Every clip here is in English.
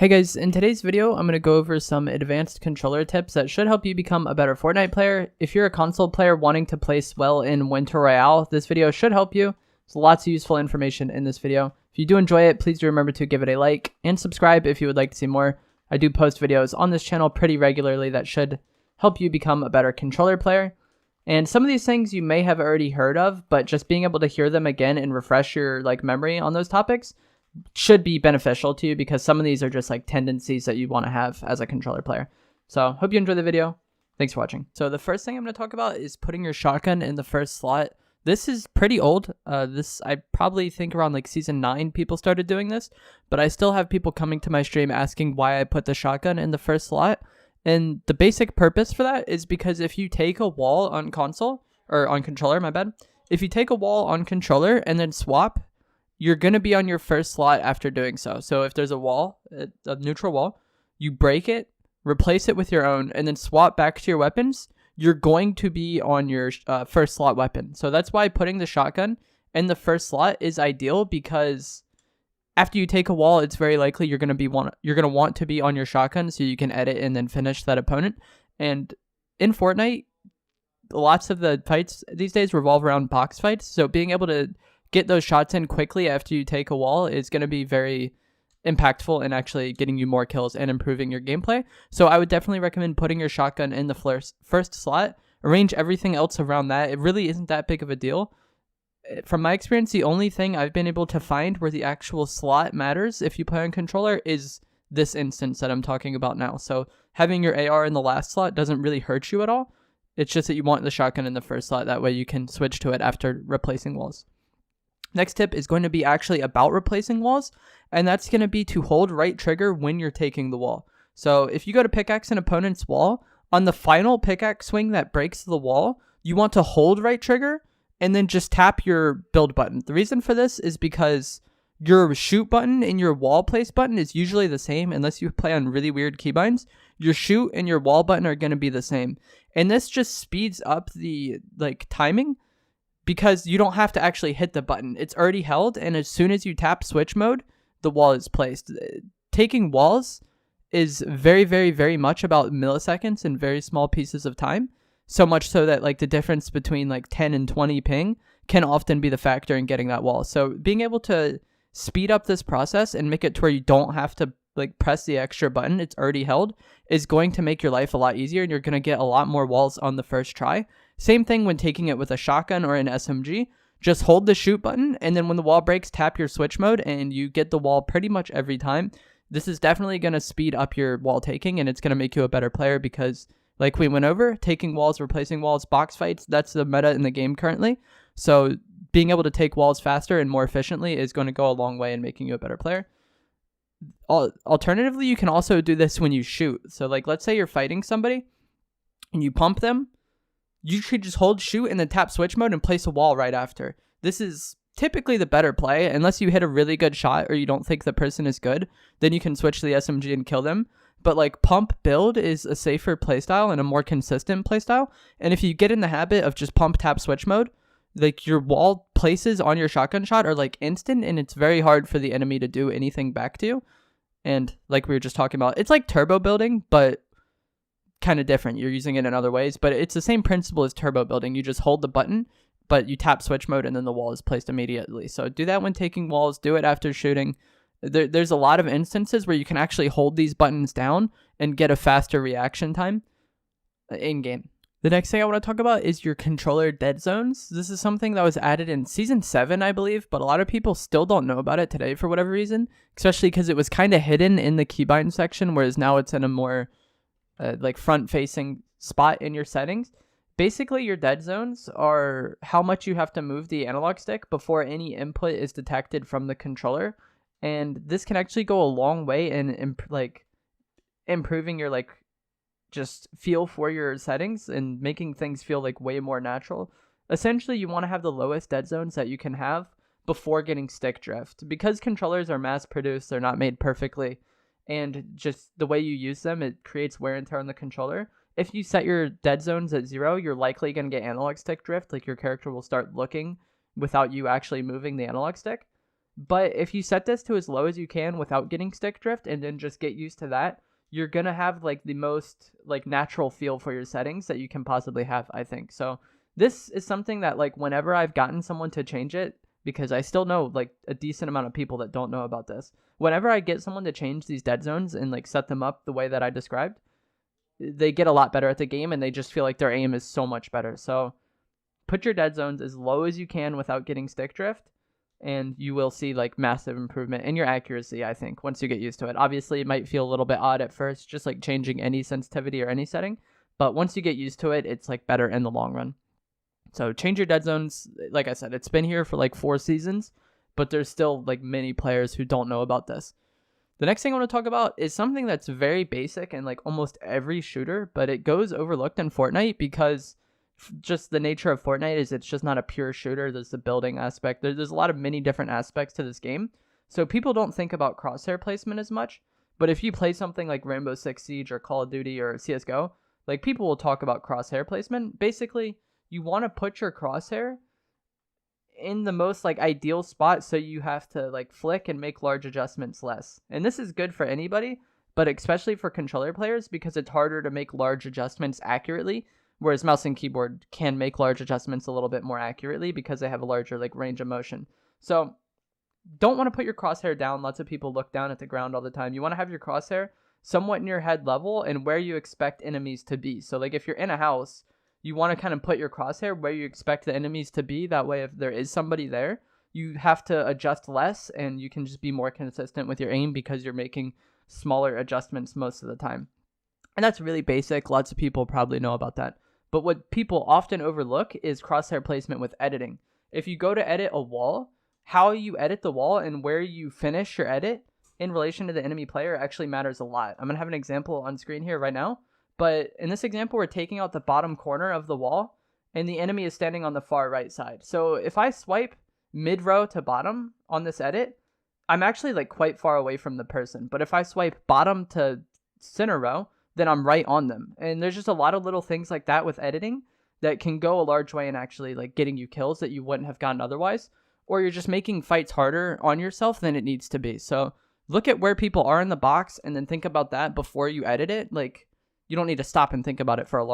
Hey guys, in today's video, I'm going to go over some advanced controller tips that should help you become a better Fortnite player. If you're a console player wanting to place well in Winter Royale, this video should help you. There's lots of useful information in this video. If you do enjoy it, please do remember to give it a like and subscribe if you would like to see more. I do post videos on this channel pretty regularly that should help you become a better controller player. And some of these things you may have already heard of, but just being able to hear them again and refresh your memory on those topics should be beneficial to you, because some of these are just tendencies that you want to have as a controller player. So hope you enjoy the video. Thanks for watching. So the first thing I'm going to talk about is putting your shotgun in the first slot. This is pretty old. I probably think around season 9 people started doing this, but I still have people coming to my stream asking why I put the shotgun in the first slot. And the basic purpose for that is because if you take a wall on console, or on controller, my bad. If you take a wall on controller and then swap, you're going to be on your first slot after doing so. So if there's a wall, a neutral wall, you break it, replace it with your own, and then swap back to your weapons, you're going to be on your first slot weapon. So that's why putting the shotgun in the first slot is ideal, because after you take a wall, it's very likely you're going to want to be on your shotgun so you can edit and then finish that opponent. And in Fortnite, lots of the fights these days revolve around box fights. So being able to get those shots in quickly after you take a wall is going to be very impactful in actually getting you more kills and improving your gameplay. So I would definitely recommend putting your shotgun in the first slot. Arrange everything else around that. It really isn't that big of a deal. From my experience, the only thing I've been able to find where the actual slot matters if you play on controller is this instance that I'm talking about now. So having your AR in the last slot doesn't really hurt you at all. It's just that you want the shotgun in the first slot. That way you can switch to it after replacing walls. Next tip is going to be actually about replacing walls, and that's going to be to hold right trigger when you're taking the wall. So if you go to pickaxe an opponent's wall, on the final pickaxe swing that breaks the wall, you want to hold right trigger and then just tap your build button. The reason for this is because your shoot button and your wall place button is usually the same unless you play on really weird keybinds. Your shoot and your wall button are going to be the same. And this just speeds up the timing, because you don't have to actually hit the button. It's already held, and as soon as you tap switch mode, the wall is placed. Taking walls is very, very, very much about milliseconds and very small pieces of time. So much so that the difference between 10 and 20 ping can often be the factor in getting that wall. So being able to speed up this process and make it to where you don't have to press the extra button, it's already held, is going to make your life a lot easier, and you're going to get a lot more walls on the first try. Same thing when taking it with a shotgun or an SMG. Just hold the shoot button, and then when the wall breaks, tap your switch mode, and you get the wall pretty much every time. This is definitely going to speed up your wall taking, and it's going to make you a better player, because like we went over, taking walls, replacing walls, box fights, that's the meta in the game currently. So being able to take walls faster and more efficiently is going to go a long way in making you a better player. Alternatively, you can also do this when you shoot. So let's say you're fighting somebody and you pump them. You should just hold shoot and then tap switch mode and place a wall right after. This is typically the better play, unless you hit a really good shot or you don't think the person is good. Then you can switch to the SMG and kill them. But pump build is a safer playstyle and a more consistent playstyle. And if you get in the habit of just pump tap switch mode, your wall places on your shotgun shot are instant, and it's very hard for the enemy to do anything back to you. And like we were just talking about, it's like turbo building, but kind of different. You're using it in other ways, but it's the same principle as turbo building. You just hold the button, but you tap switch mode, and then the wall is placed immediately. So do that when taking walls. Do it after shooting. There's a lot of instances where you can actually hold these buttons down and get a faster reaction time in game. The next thing I want to talk about is your controller dead zones. This is something that was added in Season 7, I believe, but a lot of people still don't know about it today for whatever reason, especially because it was kind of hidden in the keybind section, whereas now it's in a more front-facing spot in your settings. Basically, your dead zones are how much you have to move the analog stick before any input is detected from the controller, and this can actually go a long way in improving your just feel for your settings and making things feel way more natural. Essentially, you want to have the lowest dead zones that you can have before getting stick drift. Because controllers are mass produced, they're not made perfectly, and just the way you use them, it creates wear and tear on the controller. If you set your dead zones at 0, you're likely going to get analog stick drift. Your character will start looking without you actually moving the analog stick. But if you set this to as low as you can without getting stick drift and then just get used to that, you're going to have like the most like natural feel for your settings that you can possibly have, I think. So this is something that like whenever I've gotten someone to change it, because I still know like a decent amount of people that don't know about this. Whenever I get someone to change these dead zones and like set them up the way that I described, they get a lot better at the game and they just feel like their aim is so much better. So put your dead zones as low as you can without getting stick drift, and you will see like massive improvement in your accuracy, I think, once you get used to it. Obviously, it might feel a little bit odd at first, just like changing any sensitivity or any setting, but once you get used to it, it's like better in the long run. So change your dead zones. Like I said, it's been here for like 4 seasons, but there's still like many players who don't know about this. The next thing I want to talk about is something that's very basic in like almost every shooter, but it goes overlooked in Fortnite because just the nature of Fortnite is it's just not a pure shooter. There's the building aspect. There's a lot of many different aspects to this game. So people don't think about crosshair placement as much. But if you play something like Rainbow Six Siege or Call of Duty or CSGO, like people will talk about crosshair placement. Basically, you want to put your crosshair in the most like ideal spot, so you have to like flick and make large adjustments less. And this is good for anybody, but especially for controller players because it's harder to make large adjustments accurately, whereas mouse and keyboard can make large adjustments a little bit more accurately because they have a larger like range of motion. So don't want to put your crosshair down. Lots of people look down at the ground all the time. You want to have your crosshair somewhat near head level and where you expect enemies to be. So like if you're in a house, you want to kind of put your crosshair where you expect the enemies to be. That way, if there is somebody there, you have to adjust less and you can just be more consistent with your aim because you're making smaller adjustments most of the time. And that's really basic. Lots of people probably know about that. But what people often overlook is crosshair placement with editing. If you go to edit a wall, how you edit the wall and where you finish your edit in relation to the enemy player actually matters a lot. I'm going to have an example on screen here right now. But in this example, we're taking out the bottom corner of the wall, and the enemy is standing on the far right side. So if I swipe mid-row to bottom on this edit, I'm actually like quite far away from the person. But if I swipe bottom to center row, then I'm right on them. And there's just a lot of little things like that with editing that can go a large way in actually like getting you kills that you wouldn't have gotten otherwise. Or you're just making fights harder on yourself than it needs to be. So look at where people are in the box and then think about that before you edit it. Like, you don't need to stop and think about it for a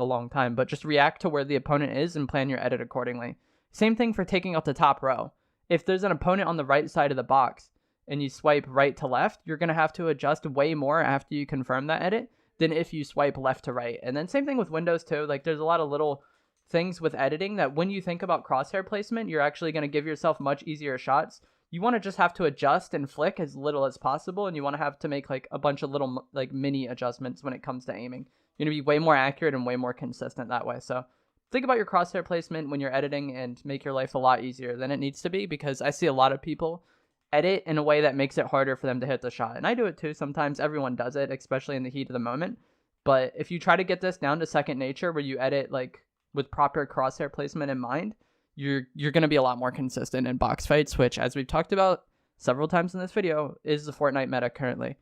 long time, but just react to where the opponent is and plan your edit accordingly. Same thing for taking out the top row. If there's an opponent on the right side of the box and you swipe right to left, you're going to have to adjust way more after you confirm that edit than if you swipe left to right. And then same thing with windows too. Like there's a lot of little things with editing that when you think about crosshair placement, you're actually going to give yourself much easier shots. You want to just have to adjust and flick as little as possible, and you want to have to make like a bunch of little like mini adjustments when it comes to aiming. You're going to be way more accurate and way more consistent that way. So think about your crosshair placement when you're editing and make your life a lot easier than it needs to be, because I see a lot of people edit in a way that makes it harder for them to hit the shot. And I do it too sometimes. Everyone does it, especially in the heat of the moment. But if you try to get this down to second nature where you edit like with proper crosshair placement in mind, you're going to be a lot more consistent in box fights, which, as we've talked about several times in this video, is the Fortnite meta currently.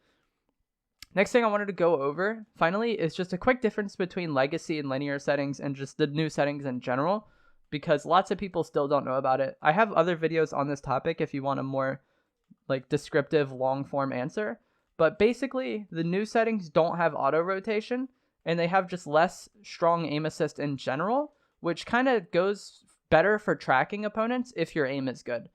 Next thing I wanted to go over, finally, is just a quick difference between legacy and linear settings and just the new settings in general, because lots of people still don't know about it. I have other videos on this topic if you want a more like descriptive long-form answer, but basically, the new settings don't have auto rotation, and they have just less strong aim assist in general, which kind of goes better for tracking opponents if your aim is good.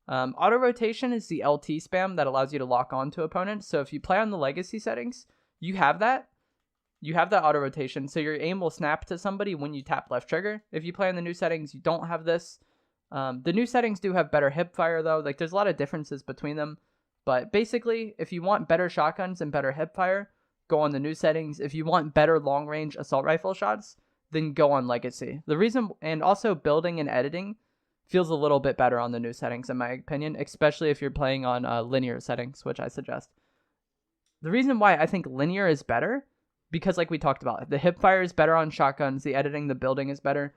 Auto rotation is the LT spam that allows you to lock on to opponents. So if you play on the legacy settings, you have that auto rotation. So your aim will snap to somebody when you tap left trigger. If you play on the new settings, you don't have this. The new settings do have better hip fire though. Like there's a lot of differences between them. But basically, if you want better shotguns and better hip fire, go on the new settings. If you want better long range assault rifle shots, then go on legacy. The reason, and also building and editing feels a little bit better on the new settings in my opinion, especially if you're playing on linear settings, which I suggest. The reason why I think linear is better, because like we talked about, the hip fire is better on shotguns, the editing, the building is better.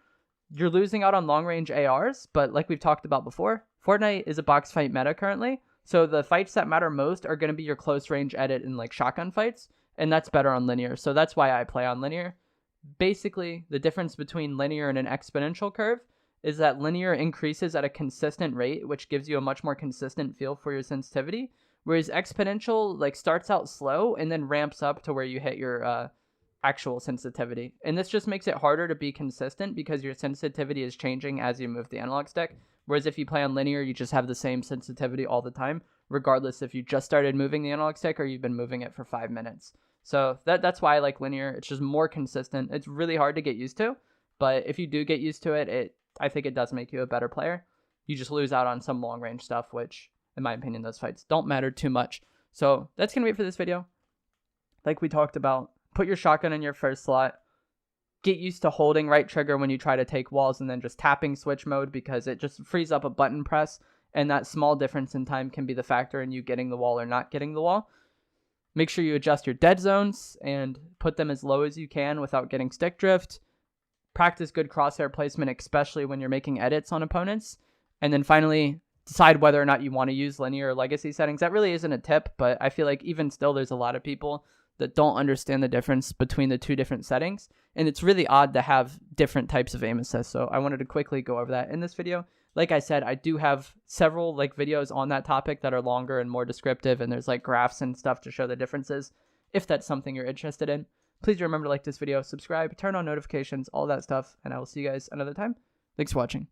You're losing out on long range ARs, but like we've talked about before, Fortnite is a box fight meta currently, so the fights that matter most are going to be your close range edit and like shotgun fights, and that's better on linear, so that's why I play on linear. Basically, the difference between linear and an exponential curve is that linear increases at a consistent rate, which gives you a much more consistent feel for your sensitivity, whereas exponential like starts out slow and then ramps up to where you hit your actual sensitivity. And this just makes it harder to be consistent because your sensitivity is changing as you move the analog stick. Whereas if you play on linear, you just have the same sensitivity all the time, regardless if you just started moving the analog stick or you've been moving it for 5 minutes. So that's why I like linear. It's just more consistent. It's really hard to get used to, but if you do get used to it, I think it does make you a better player. You just lose out on some long range stuff, which in my opinion, those fights don't matter too much. So that's going to be it for this video. Like we talked about, put your shotgun in your first slot. Get used to holding right trigger when you try to take walls and then just tapping switch mode because it just frees up a button press. And that small difference in time can be the factor in you getting the wall or not getting the wall. Make sure you adjust your dead zones and put them as low as you can without getting stick drift. Practice good crosshair placement, especially when you're making edits on opponents. And then finally, decide whether or not you want to use linear or legacy settings. That really isn't a tip, but I feel like even still, there's a lot of people that don't understand the difference between the two different settings. And it's really odd to have different types of aim assist. So I wanted to quickly go over that in this video. Like I said, I do have several videos on that topic that are longer and more descriptive, and there's graphs and stuff to show the differences. If that's something you're interested in, please remember to like this video, subscribe, turn on notifications, all that stuff, and I will see you guys another time. Thanks for watching.